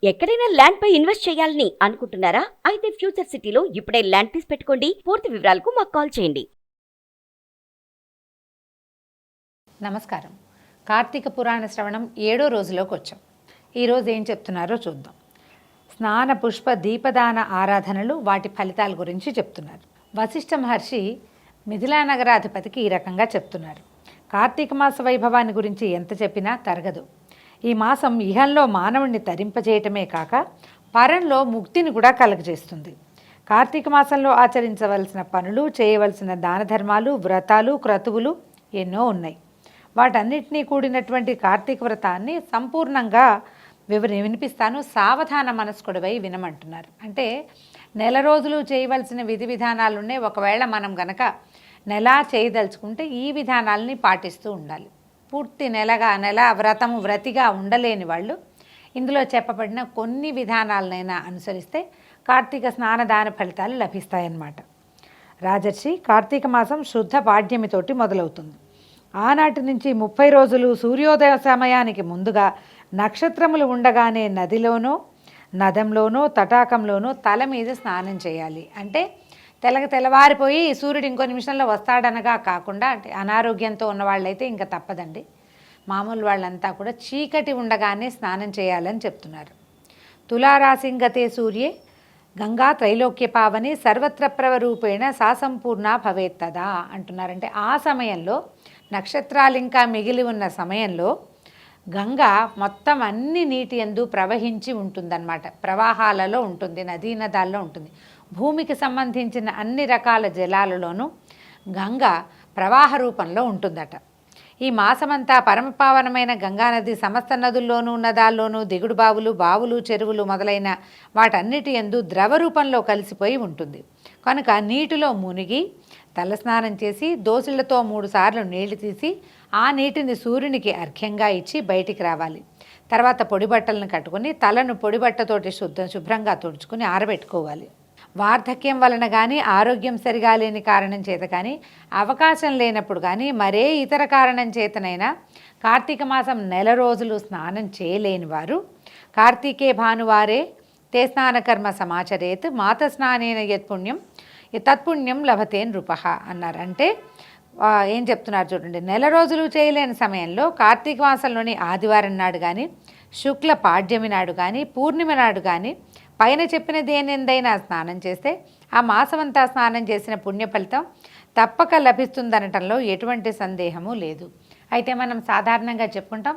ఎక్కడైనా ల్యాండ్ పై ఇన్వెస్ట్ చేయాలని అనుకుంటున్నారా? అయితే ఫ్యూచర్ సిటీలో ఇప్పుడే ల్యాండ్ పీస్ పెట్టుకోండి. పూర్తి వివరాలకు మాకు కాల్ చేయండి. నమస్కారం. కార్తీక పురాణ శ్రవణం 7వ రోజులోకి వచ్చాం. ఈరోజు ఏం చెప్తున్నారో చూద్దాం. స్నాన పుష్ప దీపదాన ఆరాధనలు, వాటి ఫలితాల గురించి చెప్తున్నారు. వశిష్ఠ మహర్షి మిథిలా నగరాధిపతికి ఈ రకంగా చెప్తున్నారు. కార్తీక మాస వైభవాన్ని గురించి ఎంత చెప్పినా తరగదు. ఈ మాసం ఇహంలో మానవుణ్ణి తరింపజేయటమే కాక పరంలో ముక్తిని కూడా కలగజేస్తుంది. కార్తీక మాసంలో ఆచరించవలసిన పనులు, చేయవలసిన దాన ధర్మాలు, వ్రతాలు, క్రతువులు ఎన్నో ఉన్నాయి. వాటన్నిటినీ కూడినటువంటి కార్తీక వ్రతాన్ని సంపూర్ణంగా వినిపిస్తాను. సావధాన మనస్కుడివై వినమంటున్నారు. అంటే నెల రోజులు చేయవలసిన విధి విధానాలు ఉన్నాయి. ఒకవేళ మనం గనక నెల చేయదలుచుకుంటే ఈ విధానాలని పాటిస్తూ ఉండాలి. పూర్తి నెల వ్రతిగా ఉండలేని వాళ్ళు ఇందులో చెప్పబడిన కొన్ని విధానాలనైనా అనుసరిస్తే కార్తీక స్నానదాన ఫలితాలు లభిస్తాయన్నమాట. రాజర్షి, కార్తీక మాసం శుద్ధ పాడ్యమితోటి మొదలవుతుంది. ఆనాటి నుంచి 30 రోజులు సూర్యోదయ సమయానికి ముందుగా నక్షత్రములు ఉండగానే నదిలోనో, నదంలోనో, తటాకంలోనో తల మీద స్నానం చేయాలి. అంటే తెల్లవారిపోయి సూర్యుడు ఇంకో నిమిషంలో వస్తాడనగా కాకుండా, అంటే అనారోగ్యంతో ఉన్నవాళ్ళైతే ఇంకా తప్పదండి. మామూలు వాళ్ళంతా కూడా చీకటి ఉండగానే స్నానం చేయాలని చెప్తున్నారు. తులారాశింగతే సూర్యే గంగా త్రైలోక్య పావని సర్వత్ర ప్రవరూపేణ సాసంపూర్ణ భవేత్తదా అంటున్నారంటే ఆ సమయంలో నక్షత్రాలు ఇంకా మిగిలి ఉన్న సమయంలో గంగ మొత్తం అన్ని నీటి యందు ప్రవహించి ఉంటుందన్నమాట. ప్రవాహాలలో ఉంటుంది, నదీ నదాల్లో ఉంటుంది. భూమికి సంబంధించిన అన్ని రకాల జలాలలోనూ గంగ ప్రవాహ రూపంలో ఉంటుందట. ఈ మాసమంతా పరమపావనమైన గంగానది సమస్త నదుల్లోనూ, నదాల్లోనూ, దిగుడు బావులు, చెరువులు మొదలైన వాటన్నిటి యందు ద్రవ రూపంలో కలిసిపోయి ఉంటుంది. కనుక నీటిలో మునిగి తలస్నానం చేసి దోసిళ్లతో 3 సార్లు నీళ్లు తీసి ఆ నీటిని సూర్యునికి అర్ఘ్యంగా ఇచ్చి బయటికి రావాలి. తర్వాత పొడి బట్టలను కట్టుకుని తలను పొడి బట్టతోటి శుభ్రంగా తుడుచుకుని ఆరబెట్టుకోవాలి. వార్ధక్యం వలన కానీ, ఆరోగ్యం సరిగా లేని కారణం చేత కానీ, అవకాశం లేనప్పుడు కానీ, మరే ఇతర కారణం చేతనైనా కార్తీక మాసం నెల రోజులు స్నానం చేయలేని వారు కార్తీకే భానువారే తే స్నానకర్మ సమాచరేత్ మాత స్నానేన యత్పుణ్యం తత్పుణ్యం లభతే నృపః అన్నారు. అంటే ఏం చెప్తున్నారు చూడండి. నెల రోజులు చేయలేని సమయంలో కార్తీక మాసంలోని ఆదివారం నాడు కానీ, శుక్ల పాడ్యమి నాడు కానీ, పూర్ణిమ నాడు కానీ పైన చెప్పిన దేనిందైనా స్నానం చేస్తే ఆ మాసమంతా స్నానం చేసిన పుణ్య ఫలితం తప్పక లభిస్తుందనటంలో ఎటువంటి సందేహము లేదు. అయితే మనం సాధారణంగా చెప్పుకుంటాం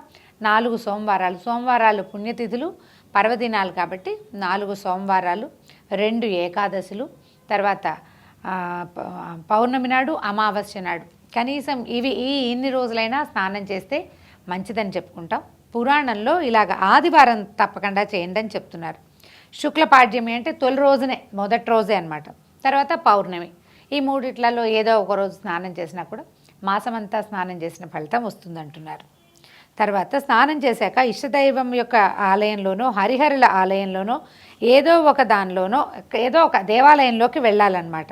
4 సోమవారాలు పుణ్యతిథులు, పర్వదినాలు కాబట్టి 4 సోమవారాలు, 2 ఏకాదశులు, తర్వాత పౌర్ణమి నాడు, అమావాస్య నాడు కనీసం ఇన్ని రోజులైనా స్నానం చేస్తే మంచిదని చెప్పుకుంటాం. పురాణంలో ఇలాగ ఆదివారం తప్పకుండా చేయండి అని చెప్తున్నారు. శుక్లపాడ్యమి అంటే తొలి రోజునే, మొదటి రోజే అన్నమాట. తర్వాత పౌర్ణమి. ఈ మూడిట్లలో ఏదో ఒక రోజు స్నానం చేసినా కూడా మాసమంతా స్నానం చేసిన ఫలితం వస్తుందంటున్నారు. తర్వాత స్నానం చేశాక ఇష్టదైవం యొక్క ఆలయంలోనో, హరిహరుల ఆలయంలోనో, ఏదో ఒక దేవాలయంలోకి వెళ్ళాలన్నమాట.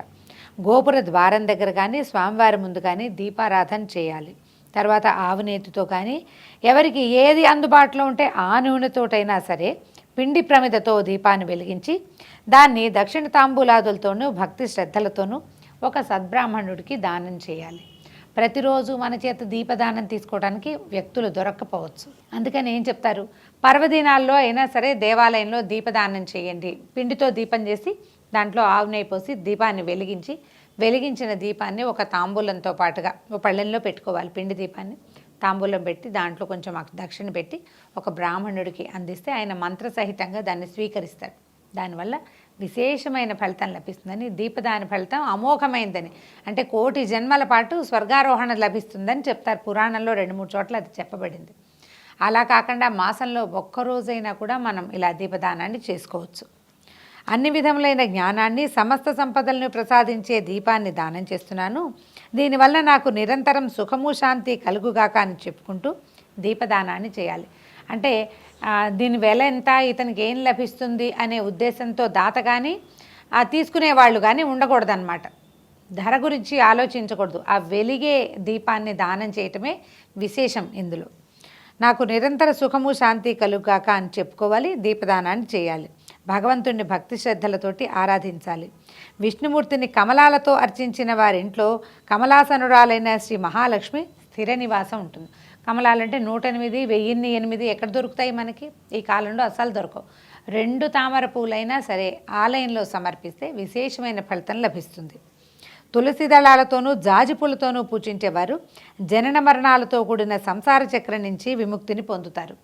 గోపుర ద్వారం దగ్గర కానీ, స్వామివారి ముందు కానీ దీపారాధన చేయాలి. తర్వాత ఆవు నేతితో కానీ, ఎవరికి ఏది అందుబాటులో ఉంటే ఆ నూనెతోటైనా సరే పిండి ప్రమిదతో దీపాన్ని వెలిగించి దాన్ని దక్షిణ తాంబూలాదులతోనూ భక్తి శ్రద్ధలతోనూ ఒక సద్బ్రాహ్మణుడికి దానం చేయాలి. ప్రతిరోజు మన చేత దీపదానం తీసుకోవడానికి వ్యక్తులు దొరక్కపోవచ్చు. అందుకని ఏం చెప్తారు, పర్వదినాల్లో అయినా సరే దేవాలయంలో దీపదానం చేయండి. పిండితో దీపం చేసి దాంట్లో ఆవు నెయ్యి పోసి దీపాన్ని వెలిగించిన దీపాన్ని ఒక తాంబూలంతో పాటుగా ఒక పళ్ళెంలో పెట్టుకోవాలి. పిండి దీపాన్ని తాంబూలం పెట్టి దాంట్లో కొంచెం దక్షిణ పెట్టి ఒక బ్రాహ్మణుడికి అందిస్తే ఆయన మంత్రసహితంగా దాన్ని స్వీకరిస్తాడు. దానివల్ల విశేషమైన ఫలితం లభిస్తుందని, దీపదాని ఫలితం అమోఘమైందని, అంటే 1,000,000 జన్మల పాటు స్వర్గారోహణ లభిస్తుందని చెప్తారు. పురాణంలో 2-3 చోట్ల అది చెప్పబడింది. అలా కాకుండా మాసంలో ఒక్కరోజైనా కూడా మనం ఇలా దీపదానాన్ని చేసుకోవచ్చు. అన్ని విధములైన జ్ఞానాన్ని, సమస్త సంపదలను ప్రసాదించే దీపాన్ని దానం చేస్తున్నాను, దీనివల్ల నాకు నిరంతరం సుఖము శాంతి కలుగుగాక అని చెప్పుకుంటూ దీపదానాన్ని చేయాలి. అంటే దీని వెల ఎంత, ఇతనికి ఏం లభిస్తుంది అనే ఉద్దేశంతో దాత కానీ తీసుకునేవాళ్ళు కానీ ఉండకూడదన్నమాట. ధర గురించి ఆలోచించకూడదు. ఆ వెలిగే దీపాన్ని దానం చేయటమే విశేషం ఇందులో. నాకు నిరంతర సుఖము శాంతి కలుగాక అని చెప్పుకోవాలి. దీపదానాన్ని చేయాలి. భగవంతుడిని భక్తి శ్రద్ధలతోటి ఆరాధించాలి. విష్ణుమూర్తిని కమలాలతో అర్చించిన వారింట్లో కమలాసనురాలైన శ్రీ మహాలక్ష్మి స్థిర నివాసం ఉంటుంది. కమలాలంటే 108, 1008 ఎక్కడ దొరుకుతాయి మనకి? ఈ కాలంలో అస్సలు దొరకవు. 2 తామర పూలైనా సరే ఆలయంలో సమర్పిస్తే విశేషమైన ఫలితం లభిస్తుంది. తులసి దళాలతోనూ జాజి పూలతోనూ పూజించేవారు జనన మరణాలతో కూడిన సంసార చక్రం నుంచి విముక్తిని పొందుతారు.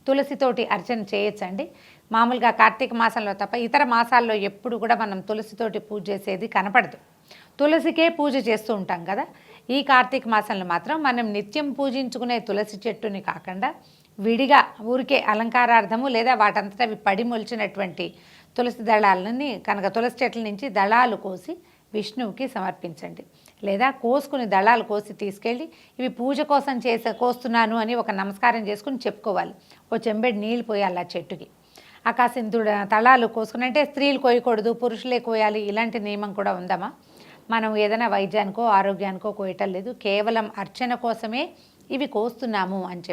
తులసితోటి అర్చన చేయొచ్చండి. మామూలుగా కార్తీక మాసంలో తప్ప ఇతర మాసాల్లో ఎప్పుడు కూడా మనం తులసితోటి పూజ చేసేది కనపడదు. తులసికే పూజ చేస్తూ ఉంటాం కదా. ఈ కార్తీక మాసంలో మాత్రం మనం నిత్యం పూజించుకునే తులసి చెట్టుని కాకుండా విడిగా ఊరికే అలంకారార్థము లేదా వాటంతటా అవి పడి మొలిచినటువంటి తులసి దళాలని కనుక తులసి చెట్ల నుంచి దళాలు కోసి విష్ణువుకి సమర్పించండి. లేదా కోసుకుని దళాలు కోసి తీసుకెళ్ళి ఇవి పూజ కోసం కోస్తున్నాను అని ఒక నమస్కారం చేసుకుని చెప్పుకోవాలి. ఓ చెంబెడి నీళ్ళు పోయాలి ఆ చెట్టుకి. ఆకాశింతుడు దళాలు కోసుకుని, అంటే స్త్రీలు కోయకూడదు, పురుషులే కోయాలి, ఇలాంటి నియమం కూడా ఉందమ్మా. మనం ఏదైనా వైద్యానికో ఆరోగ్యానికో కోయటం లేదు, కేవలం అర్చన కోసమే ఇవి కోస్తున్నాము అని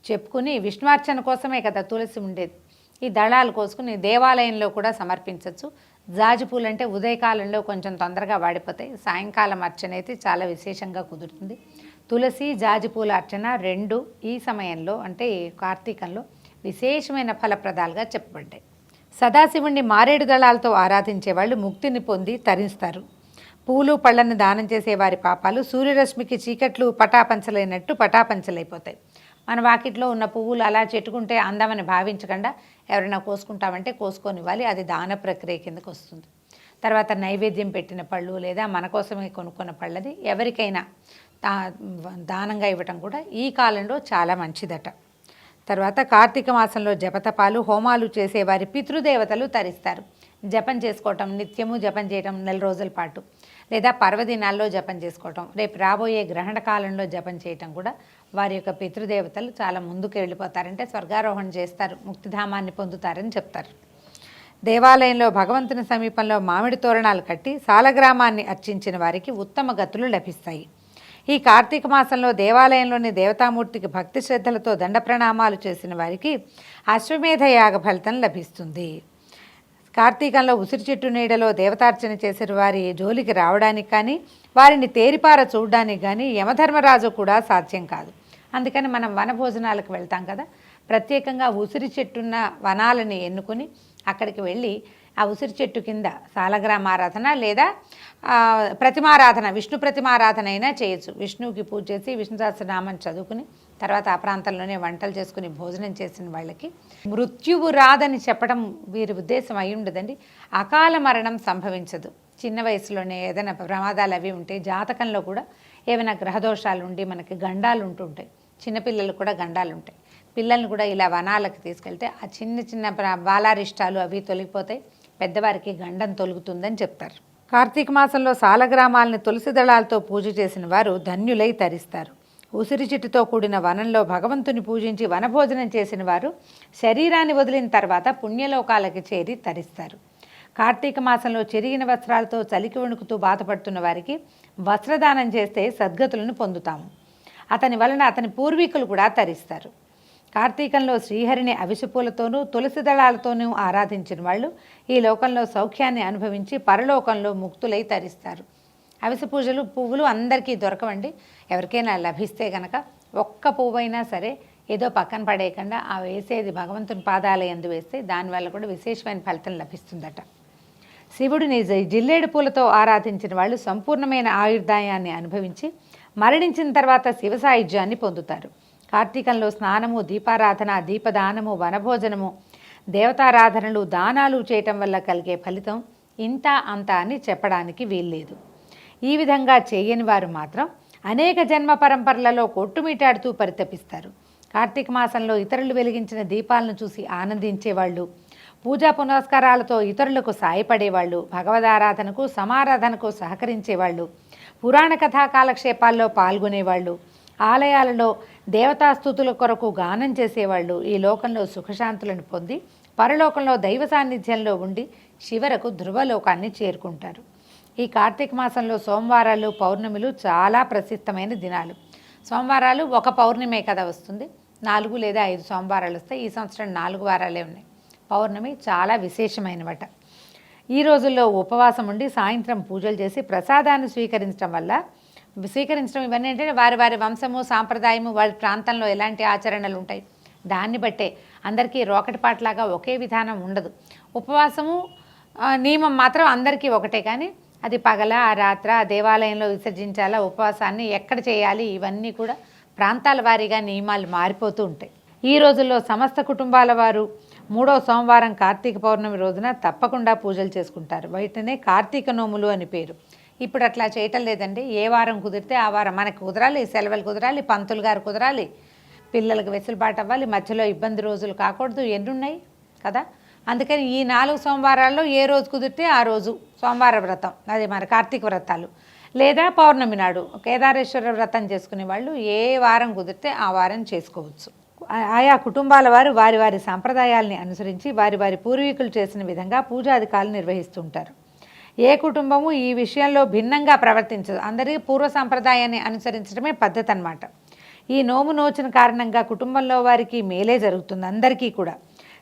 చెప్పుకుని విష్ణువార్చన కోసమే కదా తులసి ఉండేది. ఈ దళాలు కోసుకుని దేవాలయంలో కూడా సమర్పించవచ్చు. జాజి పూలు అంటే ఉదయకాలంలో కొంచెం తొందరగా వాడిపోతాయి, సాయంకాలం అర్చన అయితే చాలా విశేషంగా కుదురుతుంది. తులసి జాజి పూల అర్చన 2 ఈ సమయంలో అంటే కార్తీకంలో విశేషమైన ఫలప్రదాలుగా చెప్పబడ్డాయి. సదాశివుణ్ణి మారేడు దళాలతో ఆరాధించే వాళ్ళు ముక్తిని పొంది తరిస్తారు. పూలు పళ్ళను దానం చేసే వారి పాపాలు సూర్యరశ్మికి చీకట్లు పటాపంచలైనట్టు పటాపంచలైపోతాయి. మన వాకిట్లో ఉన్న పువ్వులు అలా చెట్టుకుంటే అందమని భావించకుండా ఎవరైనా కోసుకుంటామంటే కోసుకొనివ్వాలి. అది దాన ప్రక్రియ కిందకు వస్తుంది. తర్వాత నైవేద్యం పెట్టిన పళ్ళు లేదా మన కోసమే కొనుక్కున్న పళ్ళది ఎవరికైనా దానంగా ఇవ్వటం కూడా ఈ కాలంలో చాలా మంచిదట. తర్వాత కార్తీక మాసంలో జపతపాలు హోమాలు చేసేవారి పితృదేవతలు తరిస్తారు. జపం చేసుకోవటం, నిత్యము జపం చేయటం 4 రోజుల పాటు, లేదా పర్వదినాల్లో జపం చేసుకోవటం, రేపు రాబోయే గ్రహణ కాలంలో జపం చేయటం కూడా వారి యొక్క పితృదేవతలు చాలా ముందుకు వెళ్ళిపోతారంటే స్వర్గారోహణ చేస్తారు, ముక్తిధామాన్ని పొందుతారని చెప్తారు. దేవాలయంలో భగవంతుని సమీపంలో మామిడి తోరణాలు కట్టి సాలగ్రామాన్ని అర్చించిన వారికి ఉత్తమ గతులు లభిస్తాయి. ఈ కార్తీక మాసంలో దేవాలయంలోని దేవతామూర్తికి భక్తి శ్రద్ధలతో దండ ప్రణామాలు చేసిన వారికి అశ్వమేధ యాగ ఫలితం లభిస్తుంది. కార్తీకంలో ఉసిరి చెట్టు నీడలో దేవతార్చన చేసిన వారి జోలికి రావడానికి కానీ వారిని తేరిపార చూడడానికి కానీ యమధర్మరాజు కూడా సాధ్యం కాదు. అందుకని మనం వనభోజనాలకు వెళ్తాం కదా, ప్రత్యేకంగా ఉసిరి చెట్టున్న వనాలని ఎన్నుకొని అక్కడికి వెళ్ళి ఆ ఉసిరి చెట్టు కింద సాలగ్రామారాధన లేదా ప్రతిమారాధన, విష్ణు ప్రతిమారాధన అయినా చేయొచ్చు. విష్ణువుకి పూజ చేసి విష్ణు సహస్రనామం చదువుకుని తర్వాత ఆ ప్రాంతంలోనే వంటలు చేసుకుని భోజనం చేసిన వాళ్ళకి మృత్యువు రాదని చెప్పడం వీరి ఉద్దేశం అయి ఉండదండి. అకాల మరణం సంభవించదు. చిన్న వయసులోనే ఏదైనా ప్రమాదాలు అవి ఉంటే జాతకంలో కూడా ఏమైనా గ్రహదోషాలు ఉండి మనకి గండాలు ఉంటుంటాయి. చిన్నపిల్లలు కూడా గండాలు ఉంటాయి. పిల్లల్ని కూడా ఇలా వనాలకు తీసుకెళ్తే ఆ చిన్న చిన్న బాలారిష్టాలు అవి తొలగిపోతాయి, పెద్దవారికి గండం తొలుగుతుందని చెప్తారు. కార్తీక మాసంలో సాలగ్రామాలని తులసి దళాలతో పూజ చేసిన వారు ధన్యులై తరిస్తారు. ఉసిరి చెట్టుతో కూడిన వనంలో భగవంతుని పూజించి వనభోజనం చేసిన వారు శరీరాన్ని వదిలిన తర్వాత పుణ్యలోకాలకి చేరి తరిస్తారు. కార్తీక మాసంలో చెరిగిన వస్త్రాలతో చలికి వణుకుతూ బాధపడుతున్న వారికి వస్త్రదానం చేస్తే సద్గతులను పొందుతాము. అతని వలన అతని పూర్వీకులు కూడా తరిస్తారు. కార్తీకంలో శ్రీహరిని అవిసెపూలతోనూ తులసి దళాలతోనూ ఆరాధించిన వాళ్ళు ఈ లోకంలో సౌఖ్యాన్ని అనుభవించి పరలోకంలో ముక్తులై తరిస్తారు. అవిసె పువ్వులు అందరికీ దొరకవండి. ఎవరికైనా లభిస్తే కనుక ఒక్క పువ్వైనా సరే ఏదో పక్కన పడేయకుండా ఆ వేసేది భగవంతుని పాదాల యందు వేస్తే దానివల్ల కూడా విశేషమైన ఫలితం లభిస్తుందట. శివుడిని జిల్లేడు పూలతో ఆరాధించిన వాళ్ళు సంపూర్ణమైన ఆయుర్దాయాన్ని అనుభవించి మరణించిన తర్వాత శివ సాయుధ్యాన్ని పొందుతారు. కార్తీకంలో స్నానము, దీపారాధన, దీపదానము, వనభోజనము, దేవతారాధనలు, దానాలు చేయటం వల్ల కలిగే ఫలితం ఇంత అంత అని చెప్పడానికి వీల్లేదు. ఈ విధంగా చేయని వారు మాత్రం అనేక జన్మ పరంపరలలో కొట్టుమిటాడుతూ పరితపిస్తారు. కార్తీక మాసంలో ఇతరులు వెలిగించిన దీపాలను చూసి ఆనందించేవాళ్ళు, పూజా పునస్కారాలతో ఇతరులకు సాయపడేవాళ్ళు, భగవదారాధనకు సమారాధనకు సహకరించేవాళ్ళు, పురాణ కథా కాలక్షేపాల్లో పాల్గొనేవాళ్ళు, ఆలయాలలో దేవతాస్తుతుల కొరకు గానం చేసేవాళ్ళు ఈ లోకంలో సుఖశాంతులను పొంది పరలోకంలో దైవ సాన్నిధ్యంలో ఉండి చివరకు ధ్రువలోకాన్ని చేరుకుంటారు. ఈ కార్తీక మాసంలో సోమవారాలు, పౌర్ణమిలు చాలా ప్రసిద్ధమైన దినాలు. సోమవారాలు ఒక పౌర్ణమే కదా వస్తుంది, 4 లేదా 5 సోమవారాలు వస్తాయి. ఈ సంవత్సరం 4 వారాలే ఉన్నాయి. పౌర్ణమి చాలా విశేషమైనమాట. ఈ రోజుల్లో ఉపవాసం ఉండి సాయంత్రం పూజలు చేసి ప్రసాదాన్ని స్వీకరించడం ఇవన్నీ అంటే వారి వారి వంశము సాంప్రదాయము వారి ప్రాంతంలో ఎలాంటి ఆచరణలు ఉంటాయి దాన్ని బట్టే. అందరికీ రోకటిపాట్లాగా ఒకే విధానం ఉండదు. ఉపవాసము నియమం మాత్రం అందరికీ ఒకటే, కానీ అది పగల రాత్ర దేవాలయంలో విసర్జించాలా, ఉపవాసాన్ని ఎక్కడ చేయాలి, ఇవన్నీ కూడా ప్రాంతాల వారీగా నియమాలు మారిపోతూ ఉంటాయి. ఈ రోజుల్లో సమస్త కుటుంబాల వారు 3వ సోమవారం కార్తీక పౌర్ణమి రోజున తప్పకుండా పూజలు చేసుకుంటారు. వీటినే కార్తీక నోములు అని పేరు. ఇప్పుడు అట్లా చేయటం లేదండి. ఏ వారం కుదిరితే ఆ వారం మనకు కుదరాలి, సెలవులు కుదరాలి, పంతులు గారు కుదరాలి, పిల్లలకు వెసులుబాటు అవ్వాలి, మధ్యలో ఇబ్బంది రోజులు కాకూడదు, ఎన్నున్నాయి కదా. అందుకని ఈ 4 సోమవారాల్లో ఏ రోజు కుదిరితే ఆ రోజు సోమవార వ్రతం, అది మన కార్తీక వ్రతాలు, లేదా పౌర్ణమి నాడు కేదారేశ్వర వ్రతం చేసుకునే వాళ్ళు ఏ వారం కుదిరితే ఆ వారం చేసుకోవచ్చు. ఆయా కుటుంబాల వారు వారి వారి సాంప్రదాయాల్ని అనుసరించి వారి వారి పూర్వీకులు చేసిన విధంగా పూజాధికారులు నిర్వహిస్తుంటారు. ఏ కుటుంబము ఈ విషయంలో భిన్నంగా ప్రవర్తించదు. అందరికీ పూర్వ సాంప్రదాయాన్ని అనుసరించడమే పద్ధతి అన్నమాట. ఈ నోము నోచిన కారణంగా కుటుంబంలో వారికి మేలే జరుగుతుంది. అందరికీ కూడా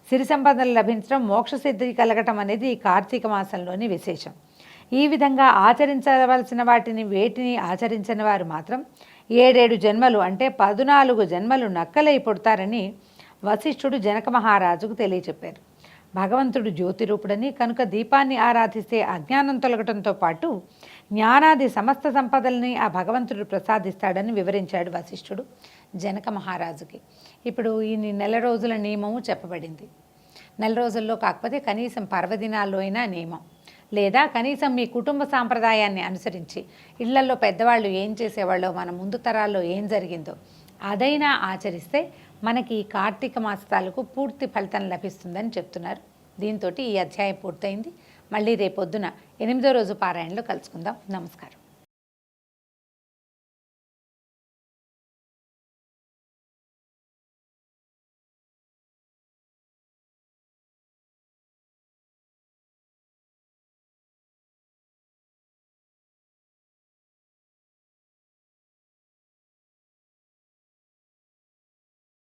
సిరి సంపదలు లభించడం, మోక్షసిద్ధి కలగటం అనేది ఈ కార్తీక మాసంలోని విశేషం. ఈ విధంగా ఆచరించవలసిన వేటిని ఆచరించని వారు మాత్రం 7 జన్మలు అంటే 14 జన్మలు నక్కలై పుడతారని వశిష్ఠుడు జనక మహారాజుకు తెలియచెప్పారు. భగవంతుడు జ్యోతిరూపుడని, కనుక దీపాన్ని ఆరాధిస్తే అజ్ఞానం తొలగటంతో పాటు జ్ఞానాది సమస్త సంపదల్ని ఆ భగవంతుడు ప్రసాదిస్తాడని వివరించాడు వశిష్ఠుడు జనక మహారాజుకి. ఇప్పుడు ఈ నెల రోజుల నియమము చెప్పబడింది. నెల రోజుల్లో కాకపోతే కనీసం పర్వదినాల్లో అయినా నియమం, లేదా కనీసం మీ కుటుంబ సాంప్రదాయాన్ని అనుసరించి ఇళ్లలో పెద్దవాళ్ళు ఏం చేసేవాళ్ళో, మన ముందు తరాల్లో ఏం జరిగిందో అదైనా ఆచరిస్తే మనకి ఈ కార్తీక మాసాలకు పూర్తి ఫలితం లభిస్తుందని చెప్తున్నారు. దీంతో ఈ అధ్యాయం పూర్తయింది. మళ్ళీ రేపొద్దున 8వ రోజు పారాయణలో కలుసుకుందాం. నమస్కారం.